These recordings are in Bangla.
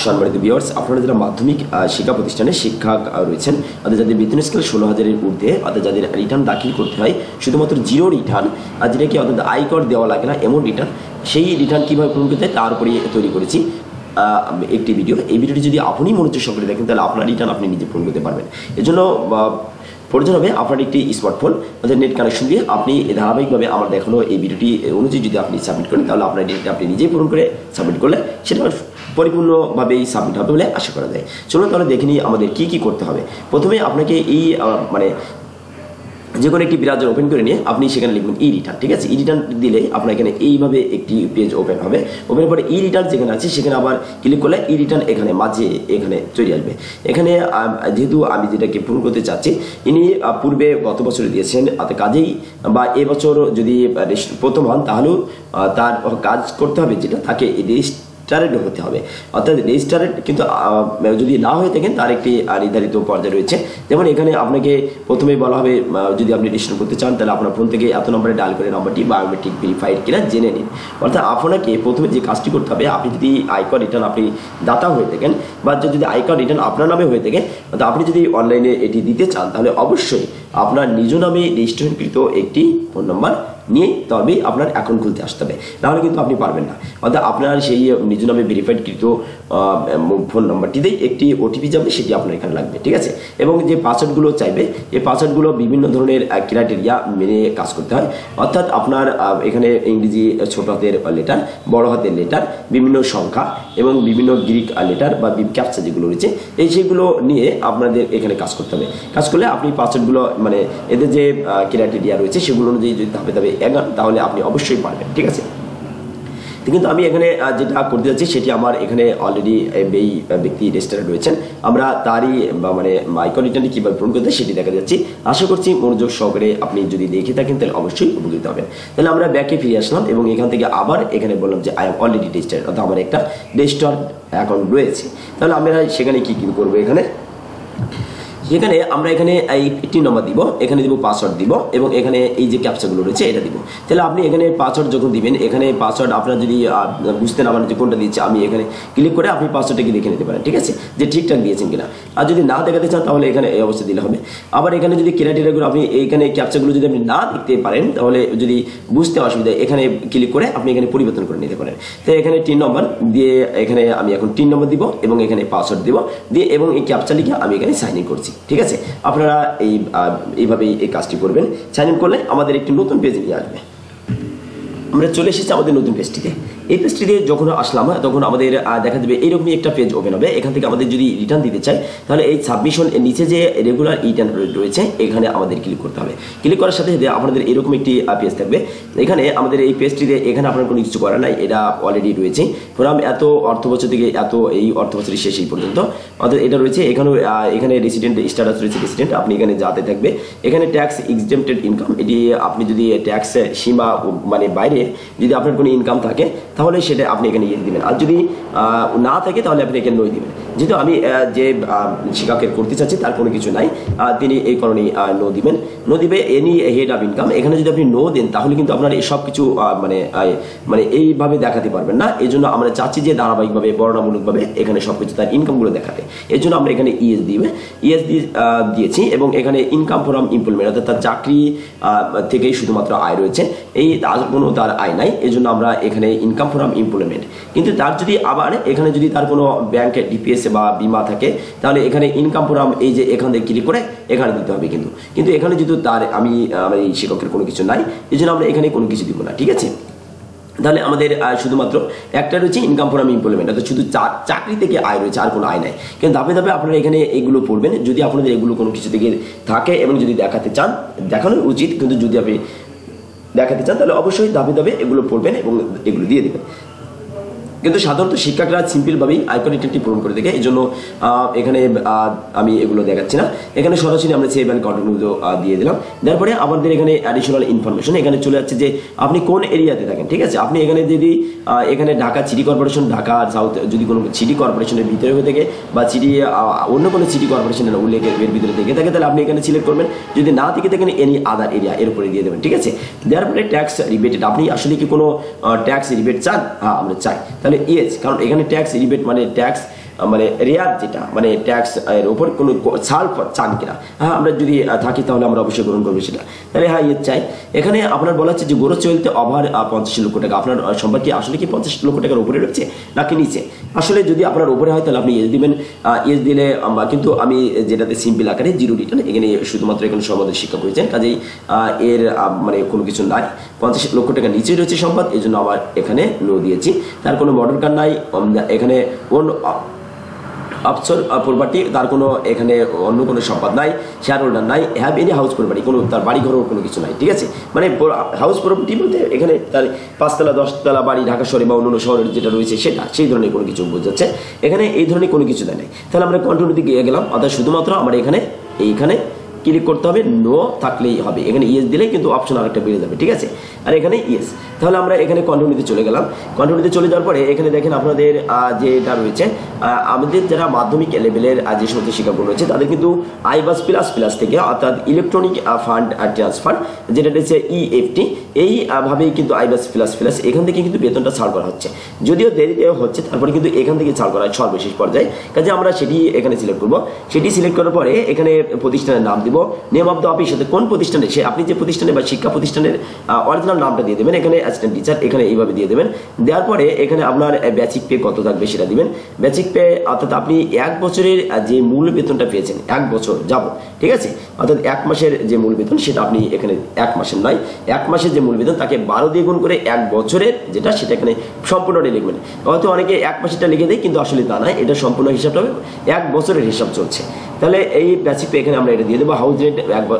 সম্মানিত ভিউয়ার্স, আপনারা যারা মাধ্যমিক শিক্ষা প্রতিষ্ঠানে শিক্ষক রয়েছেন, অর্থাৎ যাদের বেতন স্কেল 16,000-এর ঊর্ধ্বে, অর্থাৎ যাদের রিটার্ন দাখিল করতে হয় শুধুমাত্র জিরো রিটার্ন, আর যেটাকে অর্থাৎ আয়কর দেওয়া লাগে না এমন রিটার্ন, সেই রিটার্ন কীভাবে পূরণ করতে হয় তার উপরে তৈরি করেছি একটি ভিডিও। এই ভিডিওটি যদি আপনি মনোযোগ সহকারে দেখেন তাহলে আপনার রিটার্ন আপনি নিজে পূরণ করতে পারবেন। এজন্য প্রয়োজন হবে আপনার একটি স্মার্টফোন অর্থাৎ নেট কানেকশন দিয়ে আপনি ধারাবাহিকভাবে আমার দেখানো এই ভিডিওটি অনুযায়ী যদি আপনি সাবমিট করেন তাহলে আপনার রিটার্নটি আপনি নিজেই পূরণ করে সাবমিট করলে সেটা পরিপূর্ণভাবেই সাবমিট হবে বলে আশা করা যায়। চলুন তাহলে দেখে নিই আমাদের কী কী করতে হবে। প্রথমে আপনাকে এই যে কোনো একটি ব্রাউজার ওপেন করে নিয়ে আপনি সেখানে লিখবেন ই রিটার্ন। ঠিক আছে, ই রিটার্ন দিলে আপনার এখানে এইভাবে একটি পেজ ওপেন হবে। ওপেনের পরে ই রিটার্ন যেখানে আছে সেখানে আবার ক্লিক করলে ই রিটার্ন এখানে মাঝে এখানে চলে আসবে। এখানে যেহেতু আমি যেটাকে পূরণ করতে চাচ্ছি, ইনি পূর্বে গত বছরে দিয়েছেন, কাজেই বা এবছর যদি প্রথম হন তাহলেও তার কাজ করতে হবে যেটা তাকে রেজিস্টারেড হতে হবে। অর্থাৎ রেজিস্টারেড কিন্তু যদি না হয়ে থাকেন তার একটি নির্ধারিত পর্যায়ে রয়েছে। যেমন এখানে আপনাকে প্রথমেই বলা হবে যদি আপনি রেজিস্টার করতে চান তাহলে আপনার ফোন থেকে এত নম্বরে ডায়াল করে নাম্বারটি বায়োমেট্রিক ভেরিফাইড কিনা জেনে নিন। অর্থাৎ আপনাকে প্রথমে যে কাজটি করতে হবে, আপনি যদি আয়কর রিটার্ন আপনি দাতা হয়ে থাকেন বা যদি আয়কর রিটার্ন আপনার নামে হয়ে থাকে, অর্থাৎ আপনি যদি অনলাইনে এটি দিতে চান তাহলে অবশ্যই আপনার নিজ নামে রেজিস্ট্রেশনকৃত একটি ফোন নাম্বার নিয়ে তবেই আপনার অ্যাকাউন্ট খুলতে আসতে হবে, নাহলে কিন্তু আপনি পারবেন না। অর্থাৎ আপনার সেই নিজ নামে ভেরিফাইডকৃত ফোন নাম্বারটিতেই একটি ওটিপি যাবে, সেটি আপনার এখানে লাগবে। ঠিক আছে, এবং যে পাসওয়ার্ডগুলো চাইবে এই পাসওয়ার্ডগুলো বিভিন্ন ধরনের ক্রাইটেরিয়া মেনে কাজ করতে হয়। অর্থাৎ আপনার এখানে ইংরেজি ছোট হাতের লেটার, বড় হাতের লেটার, বিভিন্ন সংখ্যা এবং বিভিন্ন গ্রিক লেটার বা ক্যাপচা যেগুলো রয়েছে এই সেগুলো নিয়ে আপনাদের এখানে কাজ করতে হবে। কাজ করলে আপনি পাসওয়ার্ডগুলো এদের যে ক্রাইটেরিয়া রয়েছে সেগুলো অনুযায়ী যদি ধাপে ধাপে এগান তাহলে আপনি অবশ্যই পারবেন। ঠিক আছে, কিন্তু আমি এখানে যেটা করতে যাচ্ছি সেটি আমার এখানে অলরেডি এই ব্যক্তি রেজিস্টারে রয়েছেন, আমরা তারই আয়কর রিটার্নটি কীভাবে পূরণ করতে সেটি দেখা যাচ্ছি। আশা করছি মনোযোগ সহকারে আপনি যদি দেখে থাকেন তাহলে অবশ্যই উপকৃত হবেন। তাহলে আমরা ব্যাকে ফিরে আসলাম এবং এখান থেকে আবার এখানে বললাম যে আই এম অলরেডি রেজিস্টার্ড, অর্থাৎ আমার একটা রেজিস্টার্ড অ্যাকাউন্ট রয়েছে। তাহলে আমরা সেখানে কী কী করবো, আমরা এখানে এই একটি নম্বর দিব, এখানে দিব পাসওয়ার্ড দিব এবং এখানে এই যে ক্যাপচাগুলো রয়েছে এটা দিব। তাহলে আপনি এখানে পাসওয়ার্ড যখন দিবেন, এখানে পাসওয়ার্ড আপনার যদি বুঝতে না পারেন যে কোনটা দিচ্ছে, আমি এখানে ক্লিক করে আপনি পাসওয়ার্ডটাকে দেখে নিতে পারেন। ঠিক আছে, যে ঠিকঠাক দিয়েছেন কিনা। আর যদি না দেখাতে চান তাহলে এখানে এই অবস্থা দিলে হবে। আবার এখানে যদি ক্রাইটেরিয়াগুলো আপনি এইখানে ক্যাপচাগুলো যদি আপনি না দেখতে পারেন তাহলে যদি বুঝতে অসুবিধা, এখানে ক্লিক করে আপনি এখানে পরিবর্তন করে নিতে পারেন। তো এখানে 3 নম্বর দিয়ে এখানে আমি এখন 3 নম্বর দিব এবং এখানে পাসওয়ার্ড দিব দিয়ে এবং এই ক্যাপচা লিখে আমি এখানে সাইন ইন করছি। ঠিক আছে, আপনারা এইভাবেই এই কাজটি করবেন। সাইন ইন করলে আমাদের একটি নতুন পেজ নিয়ে আসবে। আমরা চলে এসেছি আমাদের নতুন পেজটিতে। এই পেজটিতে যখন আসলাম তখন আমাদের দেখা যাবে এইরকমই একটা পেজ ওপেন হবে। এখান থেকে আমাদের যদি রিটার্ন দিতে চাই তাহলে এই সাবমিশন এর নিচে যে রেগুলার রিটার্ন রয়েছে এখানে আমাদের ক্লিক করতে হবে। ক্লিক করার সাথে সাথে আপনাদের এরকম একটি পেজ থাকবে। এখানে আমাদের এই পেজটিতে এখানে আপনার কোনো কিছু করার নাই, এটা অলরেডি রয়েছে। ফোরাম এত অর্থ বছর থেকে এই অর্থ বছরের শেষ এই পর্যন্ত অর্থাৎ এটা রয়েছে। এখানে রেসিডেন্ট স্ট্যাটাস রয়েছে, রেসিডেন্ট আপনি এখানে যাতে থাকবে। এখানে ট্যাক্স এক্সেম্পটেড ইনকাম, এটি আপনি যদি ট্যাক্স সীমা বাইরে যদি আপনার কোনো ইনকাম থাকে তাহলে সেটা আপনি এখানে ইয়ে দিবেন, আর যদি না থাকে তাহলে আপনি এখানে নো দিবেন। যেহেতু আমি যে শিক্ষকের করতে চাচ্ছি তার কোনো কিছু নাই, তিনি এই কারণেই নো দিবেন। নো দিবে এনি হেড অফ ইনকাম। এখানে যদি আপনি নো দেন তাহলে কিন্তু আপনার এই সব কিছু এইভাবে দেখাতে পারবেন না। এই জন্য আমরা চাচ্ছি যে ধারাবাহিকভাবে বর্ণনামূলকভাবে এখানে সব কিছু তার ইনকামগুলো দেখাতে। এই জন্য আমরা এখানে ইএস দিয়েছি এবং এখানে ইনকাম ফ্রম এমপ্লয়মেন্ট, অর্থাৎ তার চাকরি থেকেই শুধুমাত্র আয় রয়েছে, এই কোনো তার আয় নাই। এই জন্য আমরা এখানে ইনকাম ফ্রম এমপ্লয়মেন্ট। কিন্তু তার যদি আবার এখানে যদি তার কোনো ব্যাংকে ডিপিএস বা বিমা থাকে তাহলে এখানে ইনকাম ফ্রম এই যে এখান থেকে ক্লিক করে এখানে দিতে হবে। কিন্তু এখানে যেহেতু তার আমার এই শিক্ষকের কোনো কিছু নাই এই জন্য আমরা এখানে কোনো কিছু দিব না। ঠিক আছে, তাহলে আমাদের শুধুমাত্র একটা রয়েছে ইনকাম ফ্রম এমপ্লয়মেন্ট, অর্থাৎ শুধু চাকরি থেকে আয় রয়েছে, আর কোনো আয় নাই। কিন্তু ধাপে ধাপে আপনারা এখানে এগুলো পড়বেন। যদি আপনাদের এগুলো কোনো কিছু থেকে থাকে এবং যদি দেখাতে চান দেখানো উচিত, কিন্তু যদি আপনি দেখাতে চান তাহলে অবশ্যই ধাপে ধাপে এগুলো পড়বেন এবং এগুলো দিয়ে দেবেন। কিন্তু সাধারণত শিক্ষকরা সিম্পলভাবেই আয়কর রিটার্নটি পূরণ করে থাকে, এই জন্য এখানে আমি এগুলো দেখাচ্ছি না। এখানে সরাসরি আমরা সেভ অ্যান্ড কন্টিনিউ দিয়ে দিলাম। তারপরে আমাদের এখানে অ্যাডিশনাল ইনফরমেশন এখানে চলে যাচ্ছে যে আপনি কোন এরিয়াতে থাকেন। ঠিক আছে, আপনি এখানে যদি এখানে Dhaka city corporation, Dhaka south যদি কোনো সিটি কর্পোরেশনের ভিতরে হয়ে থাকে বা অন্য কোনো সিটি কর্পোরেশনের উল্লেখের ভিতরে থেকে থাকে তাহলে আপনি এখানে সিলেক্ট করবেন। যদি না থেকে থাকেন এনি আদার এরিয়া এর উপরে দিয়ে দেবেন। ঠিক আছে, তারপরে ট্যাক্স রিবেটেড, আপনি আসলে কি কোনো ট্যাক্স রিবেট চান? হ্যাঁ আমরা চাই, তাহলে ইয়েস, কারণ এখানে ট্যাক্স রিবেট ট্যাক্স মানে রেয়ার যেটা মানে ট্যাক্স এর উপর কোনো ছাড় চান কিনা। হ্যাঁ, আমরা যদি থাকি তাহলে আমরা অবশ্যই গ্রহণ করবো সেটা। তাহলে হ্যাঁ ইয়ে চাই। এখানে আপনার বলা হচ্ছে যে গ্রোস ওয়েলথ ওভার 50 লক্ষ টাকা, আপনার সম্পদ কি আসলে কি 50 লক্ষ টাকার উপরে রয়েছে নাকি নিচে? আসলে যদি আপনার উপরে হয় তাহলে আপনি ইয়েস দিবেন। ইয়েস দিলে কিন্তু আমি যেটাতে সিম্পল আকারে জিরো রিটার্ন, এখানে শুধুমাত্র এখানে সম্পদের শিক্ষা করেছেন, কাজেই এর মানে কোনো কিছু নাই। 50 লক্ষ টাকা নিচে রয়েছে সম্পদ, এই জন্য আমার এখানে নো দিয়েছি। তার কোনো মডেল কার্ড নাই, এখানে কোন অফশোর প্রপার্টি, তার কোনো এখানে অন্য কোনো সম্পদ নাই, শেয়ার হোল্ডার নাই, হ্যাভ এনি হাউস প্রপার্টি, কোনো তার বাড়ি ঘরেও কোনো কিছু নাই। ঠিক আছে, মানে হাউস প্রপার্টি বলতে এখানে তার 5 তলা 10 তলা বাড়ি ঢাকা শহরে বা অন্য শহরের যেটা রয়েছে সেটা, সেই ধরনের কোনো কিছু বোঝাচ্ছে। এখানে এই ধরনের কোনো কিছু দেয় নাই। তাহলে আমরা কন্টিনিউতে গিয়ে গেলাম, অর্থাৎ শুধুমাত্র আমরা এইখানে ক্লিক করতে হবে, নো থাকলেই হবে। এখানে ইয়েস দিলেই কিন্তু অপশন আরেকটা বেড়ে যাবে। ঠিক আছে, আর এখানে ইয়েস। তাহলে আমরা এখানে কন্টিনিউতে চলে গেলাম। কন্টিনিউতে চলে যাওয়ার পরে এখানে দেখেন আপনাদের যেটা রয়েছে, আমাদের যারা মাধ্যমিক লেভেলের যে সমস্ত শিক্ষাগুলো রয়েছে তাদের কিন্তু আইবাস প্লাস প্লাস থেকে, অর্থাৎ ইলেকট্রনিক ফান্ড ট্রান্সফার যেটা রয়েছে EFT, এইভাবেই কিন্তু আইবাস প্লাস প্লাস এখান থেকে কিন্তু বেতনটা ছাড় করা হচ্ছে। যদিও দেরিতে হচ্ছে, তারপরে কিন্তু এখান থেকে ছাড় করা হয় সর্বশেষ পর্যায়ে। কাজে আমরা সেটি এখানে সিলেক্ট করবো। সেটি সিলেক্ট করার পরে এখানে প্রতিষ্ঠানের নাম দিব, নেম অফ দ্য অফিস, সাথে কোন প্রতিষ্ঠানে সে, আপনি যে প্রতিষ্ঠানে বা শিক্ষা প্রতিষ্ঠানের অরিজিনাল নামটা দিয়ে দেবেন। এখানে অ্যাসিস্ট্যান্ট টিচার, এখানে এইভাবে দিয়ে দেবেন। দেওয়ার পরে এখানে আপনার বেসিক পে কত থাকবে সেটা দিবেন। বেসিক পে অর্থাৎ আপনি 1 বছরের যে মূল বেতনটা পেয়েছেন 1 বছর যাব, ঠিক আছে, অর্থাৎ 1 মাসের যে মূল বেতন সেটা আপনি এখানে 1 মাসের নয়, 1 মাসের যে মূল বেতন তাকে 12 দিয়ে গুণ করে 1 বছরের যেটা সেটা এখানে সম্পূর্ণটা লিখবেন। হয়তো অনেকে 1 মাসেরটা লিখে দেয়, কিন্তু আসলে তা নয়, এটা সম্পূর্ণ হিসাবটা হবে 1 বছরের হিসাব চলছে। তাহলে এই বেসিক পে এখানে আমরা এটা দিয়ে দেবো। হাউস রেন্ট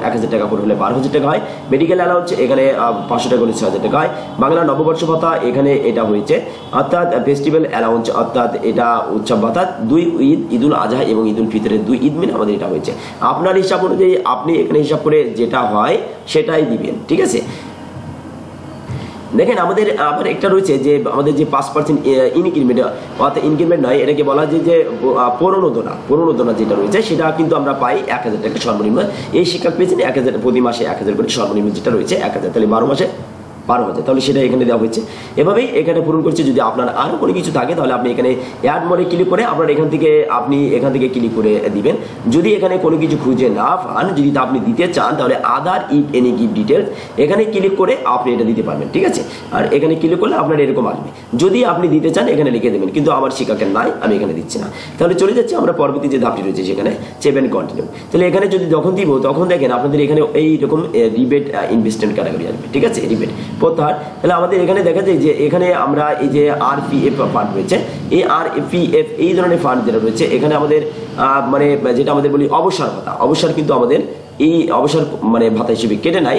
1000 টাকা করে হলে 12,000 টাকা হয়। মেডিকেল অ্যালাউন্স এখানে 500 টাকা হলে 6,000 টাকা হয়। বাংলা নববর্ষ ভাতা এখানে এটা হয়েছে, অর্থাৎ ফেস্টিভ্যাল অ্যালাউন্স, অর্থাৎ এটা উৎসব ভাতা 2 ঈদ, ঈদুল আজহা এবং ঈদুল ফিতরের 2 ঈদ মিলে আমাদের এটা হয়েছে। আপনার হিসাব অনুযায়ী আপনি এখানে হিসাব করে যেটা হয় সেটাই দিবেন। ঠিক আছে, দেখেন আমাদের আবার একটা রয়েছে যে আমাদের যে 5% ইনক্রিমেন্ট, অর্থাৎ ইনক্রিমেন্ট নয়, এটাকে বলা যায় যে প্রণোদনা যেটা রয়েছে সেটা কিন্তু আমরা পাই 1000 টাকা সর্বনিম্ন। এই শিক্ষক পেয়েছেন 1000 প্রতি মাসে 1000 করে সর্বনিম্ন যেটা রয়েছে 1000, তাহলে 12 মাসে 12,000, তাহলে সেটা এখানে দেওয়া হয়েছে। এভাবেই এখানে পূরণ করছে। যদি আপনার আরও কোনো কিছু থাকে তাহলে আপনি এখানে অ্যাড মোডে ক্লিক করে আপনার এখান থেকে ক্লিক করে দিবেন। যদি এখানে কোনো কিছু খুঁজে না পান, যদি তা আপনি দিতে চান, তাহলে আদার ইফ এনি গিফট ডিটেলস এখানে ক্লিক করে আপনি এটা দিতে পারবেন। ঠিক আছে, আর এখানে ক্লিক করলে আপনার এরকম আসবে। যদি আপনি দিতে চান এখানে লিখে দেবেন, কিন্তু আমার শিক্ষকের নাই, আমি এখানে দিচ্ছি না। তাহলে চলে যাচ্ছে আমরা পরবর্তী যে ধাপটি রয়েছে সেখানে সেভ এন্ড কন্টিনিউ। তাহলে এখানে যদি যখন দিব তখন দেখেন আপনাদের এখানে এইরকম রিবেট ইনভেস্টমেন্ট ক্যাটাগরি আসবে। ঠিক আছে, রিবেট প্রত্যাহার। তাহলে আমাদের এখানে দেখা যায় যে এখানে আমরা এই যে RPF ফান্ড রয়েছে, এই RPF এই ধরনের ফান্ড যেটা রয়েছে এখানে আমাদের মানে যেটা আমাদের বলি অবসর ভাতা, অবসর কিন্তু আমাদের এই অবসর মানে ভাতা হিসেবে কেটে নাই।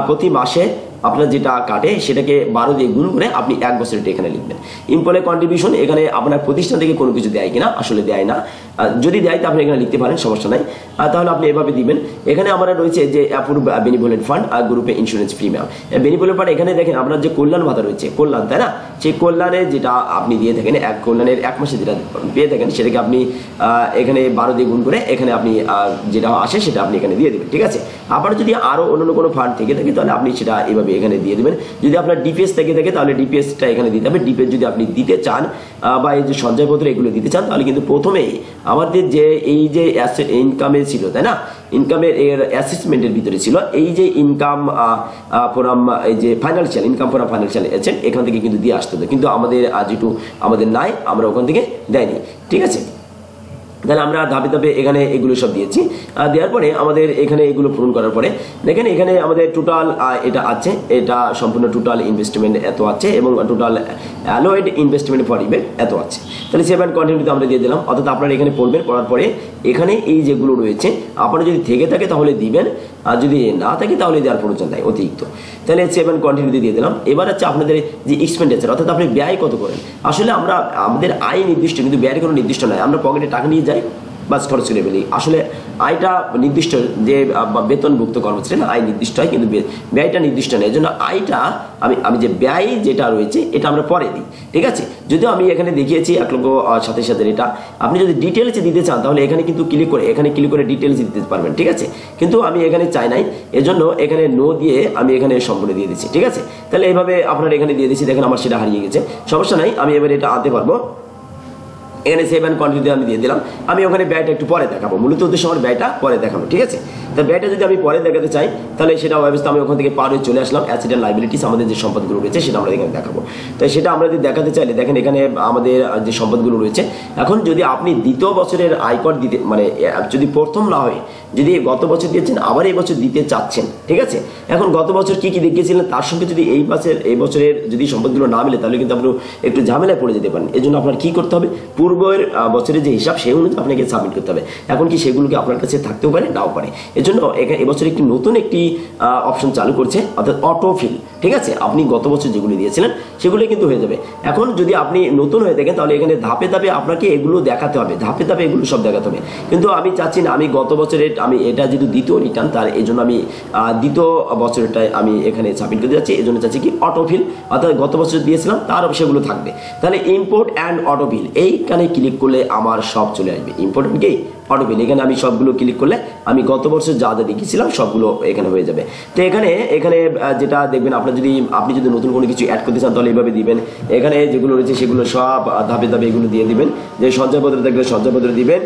প্রতি মাসে আপনার যেটা কাটে সেটাকে 12 দিয়ে গুণ করে আপনি 1 বছরের এখানে লিখবেন। এমপ্লয়ি কন্ট্রিবিউশন এখানে আপনার প্রতিষ্ঠান থেকে কোনো কিছু দেয় কিনা, আসলে দেয় না। যদি দেয় তো আপনি এখানে লিখতে পারেন, সমস্যা নাই। তাহলে আপনি এভাবে দিবেন। এখানে আমরা রয়েছে যে অ্যাপ্রুভ বেনিভোলেন্ট ফান্ড আর গ্রুপে ইন্স্যুরেন্স প্রিমিয়াম। বেনিভোলেন্ট ফান্ড এখানে দেখেন আপনার যে কল্যাণ ভাতা রয়েছে, কল্যাণ, তাই না, সেই কল্যাণের যেটা আপনি দিয়ে থাকেন, কল্যাণের 1 মাসে যেটা পেয়ে থাকেন সেটাকে আপনি এখানে 12 দিয়ে গুণ করে এখানে আপনি যেটা আসে সেটা আপনি এখানে দিয়ে দেবেন। ঠিক আছে, আবার যদি আরও অন্য কোনো ফান্ড থেকে থাকে তাহলে আপনি সেটা এভাবে এখানে দিয়ে দেবেন। যদি আপনার ডিপিএস থেকে থাকে তাহলে ডিপিএসটা এখানে দিতে হবে। ডিপিএস যদি আপনি দিতে চান বা এই যে সঞ্চয়পত্র এগুলো দিতে চান তাহলে কিন্তু প্রথমেই আমাদের যে এই যে ইনকামের ছিল, তাই না, ইনকামের এর অ্যাসেসমেন্টের ভিতরে ছিল এই যে ইনকাম ফোরাম, এই যে financial income forum financial agent, এখান থেকে কিন্তু দিয়ে আসতে হবে। কিন্তু আমাদের যেটু আমাদের নাই, আমরা ওখান থেকে দেয়নি। ঠিক আছে, তাহলে আমরা ধাপে ধাপে এখানে এগুলো সব দিয়েছি। দেওয়ার পরে আমাদের এখানে এগুলো পূরণ করার পরে দেখেন এখানে আমাদের টোটাল এটা আছে, এটা সম্পূর্ণ টোটাল ইনভেস্টমেন্ট এত আছে এবং total allowed investment for event এত আছে। তাহলে সেভ অ্যান্ড কন্টিনিউতে আমরা দিয়ে দিলাম। অর্থাৎ আপনারা এখানে পড়বেন, পড়ার পরে এখানে এই যেগুলো রয়েছে আপনার যদি থেকে থাকে তাহলে দিবেন, আর যদি না থাকে তাহলে দেওয়ার প্রয়োজন নাই অতিরিক্ত। তাহলে সেভ অ্যান্ড কন্টিনিউতে দিয়ে দিলাম। এবার হচ্ছে আপনাদের যে এক্সপেন্ডিচার, অর্থাৎ আপনি ব্যয় কত করেন। আসলে আমাদের আয় নির্দিষ্ট, কিন্তু ব্যয়ের কোনো নির্দিষ্ট নয়। আমরা পকেটে টাকা নিয়ে যাই, বাস খরচ করে ফেলি। আসলে আয়টা নির্দিষ্ট, যে বেতনভুক্ত কর্মচারী না, আয় নির্দিষ্ট হয় কিন্তু ব্যয়টা নির্দিষ্ট নয়। এই জন্য আয়টা আমি যে ব্যয় যেটা রয়েছে এটা আমরা পরে দিই। ঠিক আছে, যদিও আমি এখানে দেখিয়েছি 1,27,000 এটা। আপনি যদি ডিটেলসে দিতে চান তাহলে এখানে কিন্তু ক্লিক করে ডিটেলসে দিতে পারবেন। ঠিক আছে, কিন্তু আমি এখানে চাই নাই, এজন্য এখানে নো দিয়ে আমি এখানে সম্পূর্ণ দিয়ে দিচ্ছি। ঠিক আছে, তাহলে এইভাবে আপনার এখানে দিয়ে দিচ্ছি। দেখেন আমার সেটা হারিয়ে গেছে, সমস্যা নাই, আমি এবার এটা আনতে পারবো। এখানে সেভ অ্যান্ড কন্টিনিউ আমি দিয়ে দিলাম। আমি ওখানে ব্যয়টা একটু পরে দেখাবো, মূলত উদ্দেশ্য আমার ব্যয়টা পরে দেখানো, ঠিক আছে। তো ব্যয়টা যদি আমি পরে দেখাতে চাই তাহলে সেটা অবস্থা আমি ওখান থেকে পার হয়ে চলে আসলাম অ্যাসেট অ্যান্ড লাইবিলিটিস, আমাদের যে সম্পদগুলো রয়েছে সেটা আমরা এখানে দেখাবো। তো সেটা আমরা যদি দেখাতে চাইলে দেখেন এখানে আমাদের যে সম্পদগুলো রয়েছে। এখন যদি আপনি দ্বিতীয় বছরের আয়কর দিতে মানে যদি প্রথম না হয়, যদি গত বছর দিয়েছেন আবার এই বছর দিতে চাচ্ছেন, ঠিক আছে। এখন গত বছর কি কি দেখিয়েছিলেন তার সঙ্গে যদি এই বছরের যদি সম্পদগুলো না মিলে তাহলে কিন্তু আপনি একটু ঝামেলায় পড়ে যেতে পারেন। এই জন্য আপনার কি করতে হবে, পূর্বের বছরের যে হিসাব সেই অনুযায়ী আপনাকে সাবমিট করতে হবে। এখন কি সেগুলোকে আপনার কাছে থাকতেও পারে, নাও পারে। এর জন্য এবছর একটি নতুন একটি অপশন চালু করছে, অর্থাৎ অটোফিল, ঠিক আছে। আপনি গত বছর যেগুলি দিয়েছিলেন সেগুলো কিন্তু হয়ে যাবে। এখন যদি আপনি নতুন হয়ে থাকেন তাহলে এখানে ধাপে ধাপে আপনাকে এগুলো দেখাতে হবে, ধাপে ধাপে এগুলো সব দেখাতে হবে। কিন্তু আমি চাচ্ছি না, আমি গত বছরের আমি এটা যেহেতু দ্বিতীয় রিটার্ন, তার এই জন্য আমি দ্বিতীয় বছরটায় আমি এখানে সাবমিট করতে যাচ্ছি। এই জন্য চাচ্ছি কি অটোফিল, অর্থাৎ গত বছর দিয়েছিলাম তার সেগুলো থাকবে। তাহলে ইম্পোর্ট অ্যান্ড অটোফিল এইখানে ক্লিক করলে আমার সব চলে আসবে। ইম্পোর্টেন্ট কি অটোফিল, এখানে আমি সবগুলো ক্লিক করলে আমি গত বছর যা যা দেখিয়েছিলাম সবগুলো এখানে হয়ে যাবে। তো এখানে যেটা দেখবেন আপনি যদি নতুন কোনো কিছু অ্যাড করতে চান তাহলে এইভাবে দিবেন। এখানে যেগুলো রয়েছে সেগুলো সব ধাপে ধাপে এগুলো দিয়ে দিবেন। যে সঞ্চয়পত্র থাকলে সঞ্চয়পত্র দিবেন,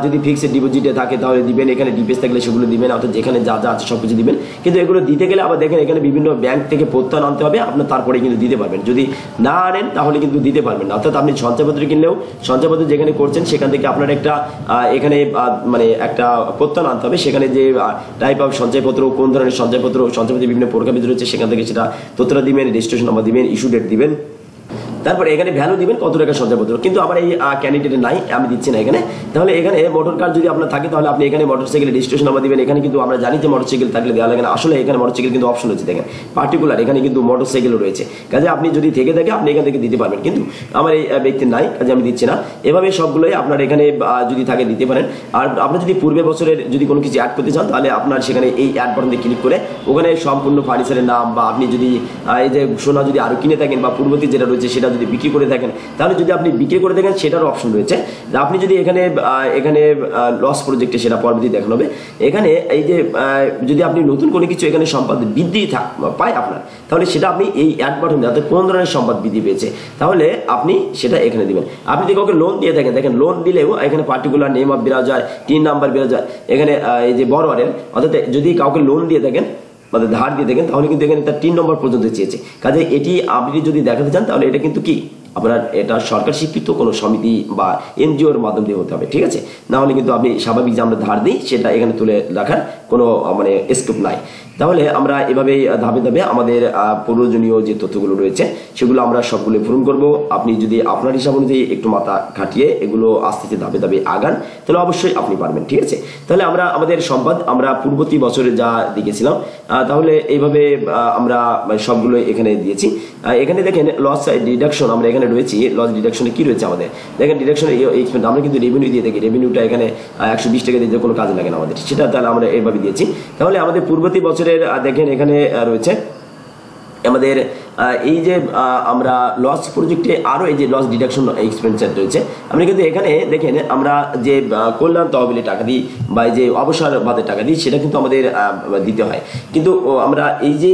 যদি ফিক্সড ডিপোজিটে থাকে তাহলে দিবেন, এখানে ডিপিএস থাকলে সেগুলো দিবেন, অর্থাৎ যেখানে যা যা আছে সব কিছু দিবেন। কিন্তু এগুলো দিতে গেলে আবার দেখেন এখানে বিভিন্ন ব্যাংক থেকে প্রত্যয়ন আনতে হবে, আপনার তারপরে কিন্তু দিতে পারবেন। যদি না আনেন তাহলে কিন্তু দিতে পারবেন না। অর্থাৎ আপনি সঞ্চয়পত্র কিনলেও সঞ্চয়পত্র যেখানে করছেন সেখান থেকে আপনার একটা এখানে মানে একটা প্রত্যয়ন আনতে হবে। সেখানে যে টাইপ অফ সঞ্চয়পত্র, কোন ধরনের সঞ্চয়পত্রের বিভিন্ন প্রকারভেদ রয়েছে সেখান থেকে সেটা তথ্যটা দিবেন, রেজিস্ট্রেশন নাম্বার দিবেন, ইস্যু ডেট দিবেন, তারপরে এখানে ভ্যালু দিবেন কত টাকা সঞ্চয়পত্র। কিন্তু আমার এই ক্যান্ডিডেটের নাই, আমি দিচ্ছি না এখানে। তাহলে এখানে মোটর কার যদি আপনার থাকে তাহলে আপনি এখানে মোটরসাইকেল রেজিস্ট্রেশন নাম্বার দিবেন। এখানে কিন্তু আমরা জানি যে মোটরসাইকেল থাকলে দেওয়া লাগে না, আসলে এখানে মোটরসাইকেল কিন্তু অপশন রয়েছে, দেখেন পার্টিকুলার এখানে কিন্তু মোটরসাইকেলও রয়েছে। কাজে আপনি যদি থেকে থাকে আপনি এখান থেকে দিতে পারবেন, কিন্তু আমার এই ব্যক্তির নাই, কাজে আমি দিচ্ছি না। এভাবে সবগুলোই আপনার এখানে যদি থাকে দিতে পারেন। আর আপনি যদি পূর্বে বছরের যদি কোনো কিছু অ্যাড করতে চান তাহলে আপনার সেখানে এই অ্যাড বাটনে ক্লিক করে ওখানে সম্পূর্ণ ফার্নিচারের নাম, বা আপনি যদি এই যে সোনা যদি আরও কিনে থাকেন বা পূর্ববর্তী যেটা রয়েছে সেটা যদি বিক্রি করে থাকেন তাহলে যদি আপনি বিক্রি করে থাকেন সেটার অপশন রয়েছে। আপনি যদি এখানে লস প্রজেক্টে সেটা পরবর্তী দেখানো হবে। এখানে এই যে যদি আপনি নতুন কোনো কিছু এখানে সম্পদ বৃদ্ধি পায় আপনার, তাহলে সেটা আপনি এই অ্যাড বাটনে যাতে কোন ধরনের সম্পদ বৃদ্ধি পেয়েছে তাহলে আপনি সেটা এখানে দিবেন। আপনি যদি কাউকে লোন দিয়ে থাকেন, দেখেন লোন দিলেও এখানে পার্টিকুলার নেম অফ বিরাজার, টিন নাম্বার বিরাজার, এখানে এই যে বড়োয়ারের, অর্থাৎ যদি কাউকে লোন দিয়ে থাকেন মানে ধার দিয়ে থাকেন তাহলে কিন্তু এখানে তার 3 নম্বর পর্যন্ত চেয়েছে। কাজে এটি আপনি যদি দেখাতে চান তাহলে এটা কিন্তু কি আপনার এটা সরকার স্বীকৃত কোনো সমিতি বা এনজিওর মাধ্যম দিয়ে হতে হবে, ঠিক আছে। না হলে কিন্তু আপনি স্বাভাবিক যে আমরা ধার দিই সেটা এখানে তুলে রাখার কোনো মানে স্কোপ নাই। তাহলে আমরা এভাবে ধাপে ধাপে আমাদের প্রয়োজনীয় যে তথ্যগুলো রয়েছে সেগুলো আমরা সবগুলো পূরণ করব। আপনি যদি আপনার হিসাব অনুযায়ী একটু মাথা খাটিয়ে এগুলো আস্তে আস্তে ধাপে ধাপে আগান তাহলে অবশ্যই আপনি পারবেন, ঠিক আছে। তাহলে আমরা আমাদের সম্পদ আমরা পূর্ববর্তী বছরে যা দেখেছিলাম তাহলে এইভাবে আমরা সবগুলো এখানে দিয়েছি। এখানে দেখেন লস ডিডাকশন আমরা এখানে রয়েছি। লস ডিডাকশনে কি রয়েছে আমাদের দেখেন, ডিডাকশনে এক্সপেন্স আমরা কিন্তু রেভিনিউ দিয়ে থাকি। রেভিনিউটা এখানে 120 টাকা দিয়ে কোনো কাজে লাগে না আমাদের, সেটা তাহলে আমরা এইভাবে দিয়েছি। তাহলে আমাদের পূর্ববর্তী বছরের দেখেন এখানে রয়েছে আমাদের এই যে আমরা লস প্রজেক্টে আরও এই যে লস ডিডাকশন এক্সপেন্সার রয়েছে। আমরা কিন্তু এখানে দেখেন আমরা যে কল্যাণ তহবিলে টাকা দিই বা এই যে অবসর ভাতার টাকা দিই সেটা কিন্তু আমাদের দিতে হয়। কিন্তু আমরা এই যে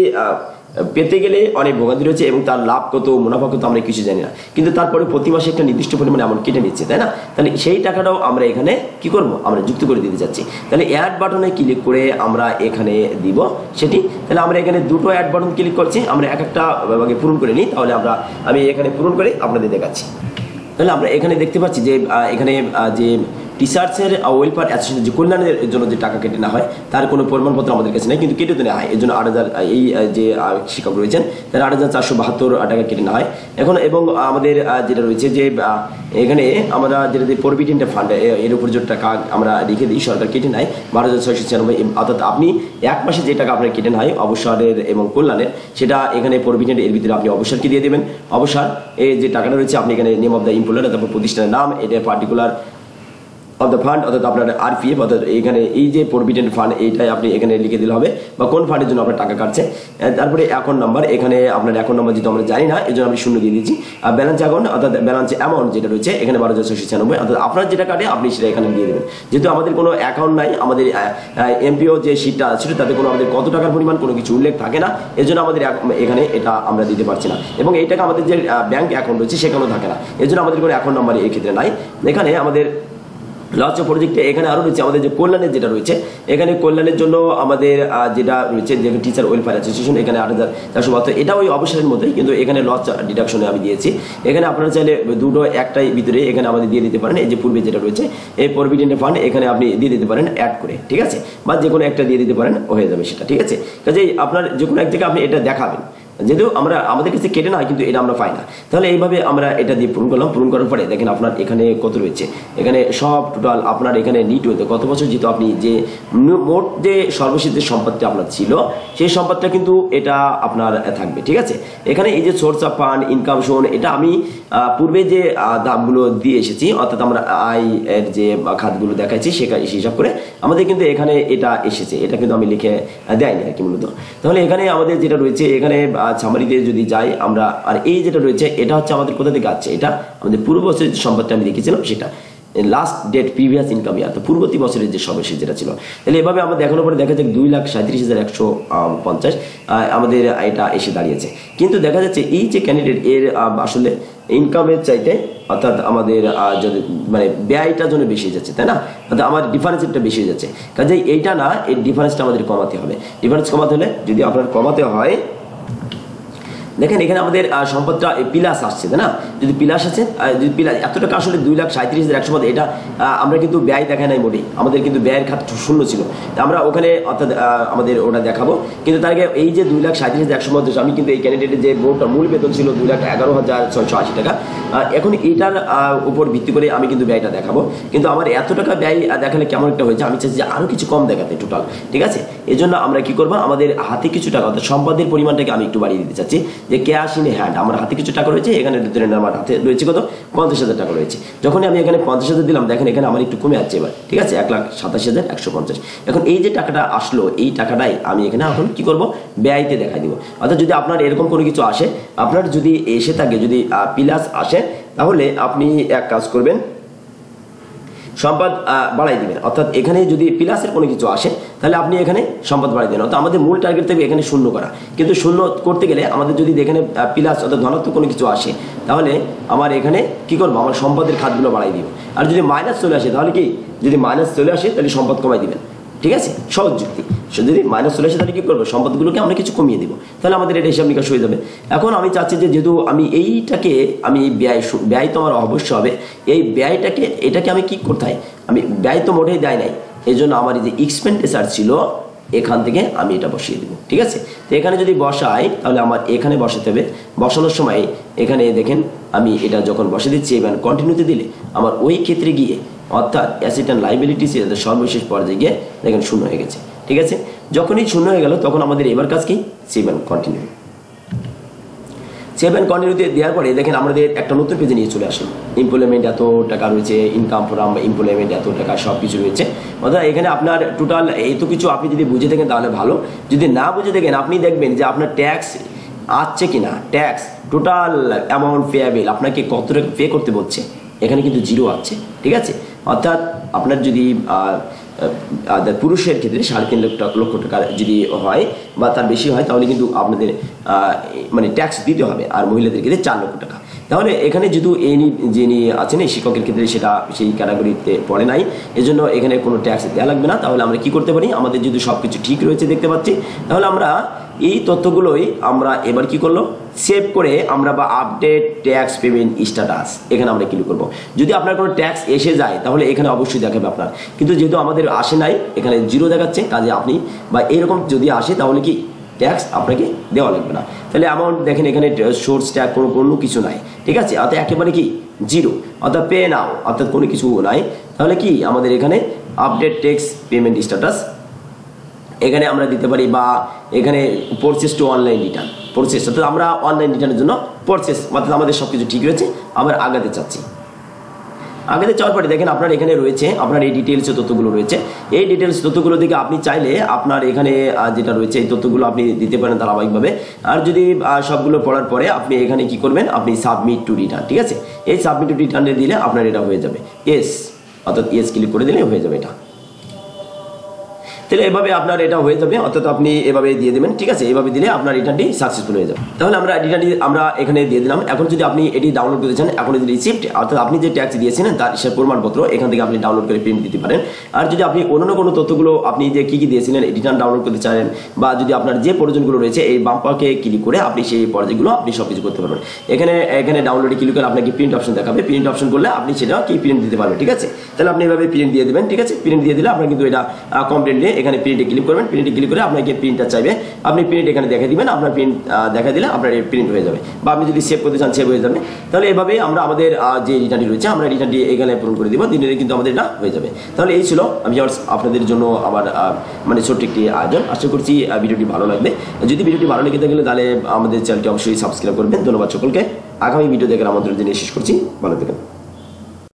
পেতে গেলে অনেক ভোগান্তি রয়েছে এবং তার লাভ কত মুনাফা কত আমরা কিছু জানি না, কিন্তু তারপরে প্রতি মাসে একটা নির্দিষ্ট পরিমাণে এমন কেটে নিচ্ছে, তাই না। তাহলে সেই টাকাটাও আমরা এখানে কি করব, আমরা যুক্ত করে দিতে যাচ্ছি। তাহলে অ্যাড বাটনে ক্লিক করে আমরা এখানে দিব সেটি। তাহলে আমরা এখানে দুটো অ্যাড বাটন ক্লিক করছি, আমরা এক একটা ভাগে পূরণ করে নিই। তাহলে আমি এখানে পূরণ করে আপনাদের দেখাচ্ছি। তাহলে আমরা এখানে দেখতে পাচ্ছি যে এখানে যে টিচার্সের ওয়েলফেয়ার অ্যাসোসিয়েশন যে কল্যাণের জন্য যে টাকা কেটে না হয় তার কোনো প্রমাণপত্র আমাদের কাছে নেই, কিন্তু কেটে নেওয়া হয়। এই জন্য 8,000 এই যে শিক্ষক রয়েছেন তার 8,472 টাকা কেটে নেওয়া হয় এখন। এবং আমাদের যেটা রয়েছে যে এখানে আমরা যেটা যে প্রভিডেন্ট ফান্ড এর উপর যে টাকা আমরা রেখে দিই সরকার কেটে নেয় 12,696, অর্থাৎ আপনি এক মাসে যে টাকা আপনার কেটে নেয় অবসরের এবং কল্যাণের সেটা এখানে প্রভিডেন্ট এর ভিতরে আপনি অবসরকে দিয়ে দেবেন। অবসর এই যে টাকাটা রয়েছে আপনি এখানে নেম অফ দ্য এমপ্লয়ার, তারপর প্রতিষ্ঠানের নাম, এটা পার্টিকুলার অফ দ্য ফান্ড, অর্থাৎ আপনার আরপিএফ, অর্থাৎ এখানে এই যে প্রভিডেন্ট ফান্ড এইটাই আপনি এখানে লিখে দিলে হবে, বা কোন ফান্ডের জন্য আপনার টাকা কাটছে। তারপরে অ্যাকাউন্ট নাম্বার, এখানে আপনার অ্যাকাউন্ট নাম্বার যেহেতু আমরা জানি না এই জন্য আমি শূন্য দিয়ে দিচ্ছি। আর ব্যালেন্স অ্যাকাউন্ট, অর্থাৎ ব্যালেন্স অ্যামাউন্ট যেটা রয়েছে এখানে 12,696, অর্থাৎ আপনার যেটা কাটে আপনি সেটা এখানে দিয়ে দেবেন। যেহেতু আমাদের কোনো অ্যাকাউন্ট নাই, আমাদের এমপিও যে শিটটা ছিল তাতে কোনো আমাদের কত টাকার পরিমাণ কোনো কিছু উল্লেখ থাকে না, এই জন্য আমাদের এখানে এটা আমরা দিতে পারছি না, এবং এই টাকা আমাদের যে ব্যাংক অ্যাকাউন্ট রয়েছে সেখানেও থাকে না, এই জন্য আমাদের কোনো অ্যাকাউন্ট নাম্বার এই ক্ষেত্রে নাই। এখানে আমাদের লঞ্চ প্রজেক্টে এখানে আরও রয়েছে আমাদের যে কল্যাণের যেটা রয়েছে, এখানে কল্যাণের জন্য আমাদের যেটা রয়েছে যে টিচার ওয়েলফেয়ার অ্যাসোসিয়েশন, এখানে 8,472, এটা ওই অবসরের মধ্যেই, কিন্তু এখানে লঞ্চ ডিডাকশনে আমি দিয়েছি। এখানে আপনারা চাইলে দুটো একটাই ভিতরে এখানে আমাদের দিয়ে দিতে পারেন, এই যে পূর্বে যেটা রয়েছে এই প্রভিডেন্ট ফান্ড এখানে আপনি দিয়ে দিতে পারেন অ্যাড করে, ঠিক আছে, বা যে কোনো একটা দিয়ে দিতে পারেন, হয়ে যাবে সেটা, ঠিক আছে। কাজেই আপনার যে কোনো এক থেকে আপনি এটা দেখাবেন, যেহেতু আমাদের কাছে কেটে না, কিন্তু এটা আমরা পাই না, তাহলে এইভাবে আমরা এটা দিয়ে পূরণ করলাম। পূরণ করার পরে দেখেন আপনার এখানে কত রয়েছে, এখানে সব টোটাল আপনার এখানে নিট হইতে কত বছর, যেহেতু আপনি যে মোট যে সর্বশেষ যে সম্পদটি আপনার ছিল সেই সম্পদটা কিন্তু এটা আপনার থাকবে, ঠিক আছে। এখানে এই যে সোর্স অফ ফান্ড, ইনকাম শোন, এটা আমি পূর্বে যে ধাপগুলো দিয়ে এসেছি, অর্থাৎ আমরা আয় এর যে খাতগুলো দেখাচ্ছি সেটা হিসাব করে আমাদের কিন্তু এখানে এটা এসেছে, এটা কিন্তু আমি লিখে দেয়নি আর কি মূলত। তাহলে এখানে আমাদের যেটা রয়েছে এখানে সামারিতে যদি যাই আমরা, আর এই যেটা রয়েছে এটা হচ্ছে আমাদের কোথা থেকে আসছে, এটা আমাদের পূর্ব বছরের যে সম্পদটা আমি লিখেছিলাম সেটা last date previous income year, তো পূর্ববর্তী বছরের যে সর্বশেষ যেটা ছিল। তাহলে এভাবে আমরা দেখানোর পরে দেখা যায় 2,37,150 আমাদের এটা এসে দাঁড়িয়েছে। কিন্তু দেখা যাচ্ছে এই যে ক্যান্ডিডেট এর আসলে ইনকামের চাইতে, অর্থাৎ আমাদের যদি মানে ব্যয়টা জন্য বেশি যাচ্ছে, তাই না, অর্থাৎ আমার ডিফারেন্সটা বেশি হয়ে যাচ্ছে। কাজে এইটা না, এই ডিফারেন্সটা আমাদের কমাতে হবে। ডিফারেন্স কমাতে হলে যদি আপনার কমাতে হয়, দেখেন এখানে আমাদের সম্পদটা প্লাস আসছে, তাই না, যদি প্লাস আছে, যদি প্লাস এত টাকা আসলে 2,37,150, এটা আমরা কিন্তু ব্যয় দেখাই নাই মোটেই, আমাদের কিন্তু ব্যয়ের খাত শূন্য ছিল, আমরা ওখানে অর্থাৎ আমাদের ওটা দেখাবো। কিন্তু তার আগে এই যে 2,37,150, আমি কিন্তু এই ক্যান্ডিডেটের যে মূল বেতন ছিল 2,11,680 টাকা, এখন এইটার উপর ভিত্তি করে আমি কিন্তু ব্যয়টা দেখাবো। কিন্তু আমার এত টাকা ব্যয় দেখালে কেমন একটা হয়েছে, আমি চাইছি যে আরও কিছু কম দেখাতে টোটাল, ঠিক আছে। এই জন্য আমরা কি করবো, আমাদের হাতে কিছু টাকা, অর্থাৎ সম্পদের পরিমাণটাকে আমি একটু বাড়িয়ে দিতে চাচ্ছি, যে ক্যাশ ইন হ্যান্ড আমার হাতে কিছু টাকা রয়েছে, এখানে আমার হাতে রয়েছে কত, 50,000 টাকা রয়েছে। যখনই আমি এখানে 50,000 দিলাম, দেখেন এখানে আমার একটু কমে যাচ্ছে এবার, ঠিক আছে, 1,87,150। এখন এই যে টাকাটা আসলো, এই টাকাটাই আমি এখানে এখন কি করব, ব্যয়তে দেখাই দিব। অর্থাৎ যদি আপনার এরকম কোনো কিছু আসে, আপনার যদি এসে থাকে, যদি প্লাস আসে, তাহলে আপনি এক কাজ করবেন, সম্পদ বাড়াই দিবেন। অর্থাৎ এখানে যদি প্লাসের কোনো কিছু আসে তাহলে আপনি এখানে সম্পদ বাড়াই দেবেন। অর্থাৎ আমাদের মূল টার্গেট থাকবে এখানে শূন্য করা, কিন্তু শূন্য করতে গেলে আমাদের যদি এখানে প্লাস অর্থাৎ ধনাত্মক কোনো কিছু আসে, তাহলে আমার এখানে কি করবো, আমার সম্পদের খাতগুলো বাড়াই দিব। আর যদি মাইনাস চলে আসে, তাহলে কি, যদি মাইনাস চলে আসে তাহলে সম্পদ কমাই দিবেন, ঠিক আছে, সহজ যুক্তি। যদি মাইনাস চলে আসে তাহলে কি করবো, সম্পদগুলোকে আমরা কিছু কমিয়ে দিব, তাহলে আমাদের এটা হিসাব নিকাশ হয়ে যাবে। এখন আমি চাচ্ছি যে যেহেতু আমি এইটাকে আমি ব্যয় তো আমার অবশ্য হবে, এই ব্যয়টাকে এটাকে আমি কি করতে হয়, আমি ব্যয় তো মোটেই দেয় নাই, এই জন্য আমার এই যে এক্সপেন্ডিচার ছিল এখান থেকে আমি এটা বসিয়ে দেবো, ঠিক আছে। তো এখানে যদি বসাই তাহলে আমার এখানে বসাতে হবে, বসানোর সময় এখানে দেখেন আমি এটা যখন বসে দিচ্ছি, এবার কন্টিনিউতে দিলে আমার ওই ক্ষেত্রে গিয়ে, অর্থাৎ অ্যাসেট অ্যান্ড লাইবিলিটিস সর্বশেষ পর্যায়ে গিয়ে দেখেন শূন্য হয়ে গেছে, ঠিক আছে। যখনই শূন্য হয়ে গেল তখন আমাদের এবার কাজ কি, save and continue. Save and কন্টিনিউতে দেওয়ার পরে দেখেন আমাদের একটা নতুন পেজে নিয়ে চলে আসলো, এমপ্লয়মেন্ট এত টাকা রয়েছে, ইনকাম ফ্রম এমপ্লয়মেন্ট এত টাকা, সব কিছু রয়েছে। অর্থাৎ এখানে আপনার টোটাল এত কিছু আপনি যদি বুঝে থাকেন তাহলে ভালো, যদি না বুঝে থাকেন আপনি দেখবেন যে আপনার ট্যাক্স আসছে কিনা, ট্যাক্স টোটাল অ্যামাউন্ট পেয়াবেল আপনাকে কত টাকা পে করতে বলছে, এখানে কিন্তু জিরো আছে, ঠিক আছে। অর্থাৎ আপনার যদি পুরুষের ক্ষেত্রে 3.5 লক্ষ টাকা যদি হয় বা তার বেশি হয়, তাহলে কিন্তু আপনাদের মানে ট্যাক্স দিতে হবে, আর মহিলাদের ক্ষেত্রে 4 লক্ষ টাকা। তাহলে এখানে যেহেতু যিনি আছেন এই শিক্ষকের ক্ষেত্রে সেটা সেই ক্যাটাগরিতে পড়ে নাই, এজন্য এখানে কোনো ট্যাক্স দেওয়া লাগবে না। তাহলে আমরা কি করতে পারি, আমাদের যদি সব কিছু ঠিক রয়েছে দেখতে পাচ্ছি, তাহলে আমরা এই তথ্যগুলোই আমরা এবার কি করলো, সেভ করে আমরা বা আপডেট ট্যাক্স পেমেন্ট স্ট্যাটাস এখানে আমরা ক্লিক করব। যদি আপনার কোনো ট্যাক্স এসে যায় তাহলে এখানে অবশ্যই দেখাবে আপনার, কিন্তু যেহেতু আমাদের আসে নাই এখানে জিরো দেখাচ্ছে, কাজে আপনি বা এরকম যদি আসে তাহলে কি ট্যাক্স আপনাকে দেওয়া লাগবে না। তাহলে অ্যামাউন্ট দেখেন এখানে সোর্স ট্যাগ কোনো কিছু নাই, ঠিক আছে, অর্থাৎ একেবারে কি জিরো, অর্থাৎ পে নাও, অর্থাৎ কোনো কিছু নাই। তাহলে কি আমাদের এখানে আপডেট ট্যাক্স পেমেন্ট স্ট্যাটাস এখানে আমরা দিতে পারি, বা এখানে process to online return, process অর্থাৎ আমরা অনলাইন রিটার্নের জন্য প্রসেস, অর্থাৎ আমাদের সব কিছু ঠিক রয়েছে, আমরা আগাতে চাচ্ছি। আগেতে চাওয়ার পরে দেখেন আপনার এখানে রয়েছে আপনার এই ডিটেলস তথ্যগুলো রয়েছে। এই ডিটেলস তথ্যগুলো থেকে আপনি চাইলে আপনার এখানে যেটা রয়েছে এই তথ্যগুলো আপনি দিতে পারেন ধারাবাহিকভাবে। আর যদি সবগুলো পড়ার পরে আপনি এখানে কি করবেন, আপনি সাবমিট টু রিটার্ন, ঠিক আছে, এই সাবমিট টু রিটার্নে দিলে আপনার এটা হয়ে যাবে ইয়েস, অর্থাৎ ইয়েস ক্লিক করে দিলে হয়ে যাবে এটা। তাহলে এভাবে আপনার এটা হয়ে যাবে, অর্থাৎ আপনি এভাবে দিয়ে দেবেন, ঠিক আছে, এভাবে দিলে আপনার রিটার্নটি সাকসেসফুল হয়ে যাবে। তাহলে আমরা রিটার্নটি আমরা এখানে দিয়ে দিলাম। এখন যদি আপনি এটি ডাউনলোড করতে চান, এখন যদি রিসিপ্ট অর্থাৎ আপনি যে ট্যাক্স দিয়েছেন তার সে প্রমাণপত্র এখান থেকে আপনি ডাউনলোড করে প্রিন্ট দিতে পারেন। আর যদি আপনি অন্য কোনো তথ্যগুলো আপনি যে কী কী দিয়েছিলেন রিটার্ন ডাউনলোড করতে চান, বা যদি আপনার যে প্রয়োজনগুলো রয়েছে এই বাম্পারকে ক্লিক করে আপনি সেই পর্যায়গুলো আপনি সব কিছু করতে পারবেন। এখানে ডাউনলোডে ক্লিক করে আপনাকে প্রিন্ট অপশন দেখাবে, প্রিন্ট অপশন করলে আপনি সেটা কি প্রিন্ট দিতে পারবেন, ঠিক আছে। তাহলে আপনি এভাবে প্রিন্ট দিয়ে দেবেন, ঠিক আছে, প্রিন্ট দিয়ে দিলে আপনার কিন্তু এটা কমপ্লিটলি এখানে প্রিন্টে ক্লিক করবেন, প্রিন্টে ক্লিক করে আপনাকে প্রিন্টটা চাইবে, আপনি প্রিন্ট এখানে দেখা দিবেন, আপনার প্রিন্ট দেখা দিলে আপনার প্রিন্ট হয়ে যাবে, বা আপনি যদি সেভ করতে চান সেভ হয়ে যাবে। তাহলে এভাবে আমরা আমাদের যে রিটার্নটি রয়েছে আমরা রিটার্নটি এখানে পূরণ করে দিব, দিনের কিন্তু আমাদের এটা হয়ে যাবে। তাহলে এই ছিল ভিউয়ার্স আপনাদের জন্য আমার মানে ছোট্ট একটি আয়োজন। আশা করছি ভিডিওটি ভালো লাগবে। যদি ভিডিওটি ভালো লেগে থাকে তাহলে আমাদের চ্যানেলটি অবশ্যই সাবস্ক্রাইব করবেন। ধন্যবাদ সকলকে। আগামী ভিডিও দেখার আমন্ত্রণ জানিয়ে শেষ করছি, ভালো থাকেন।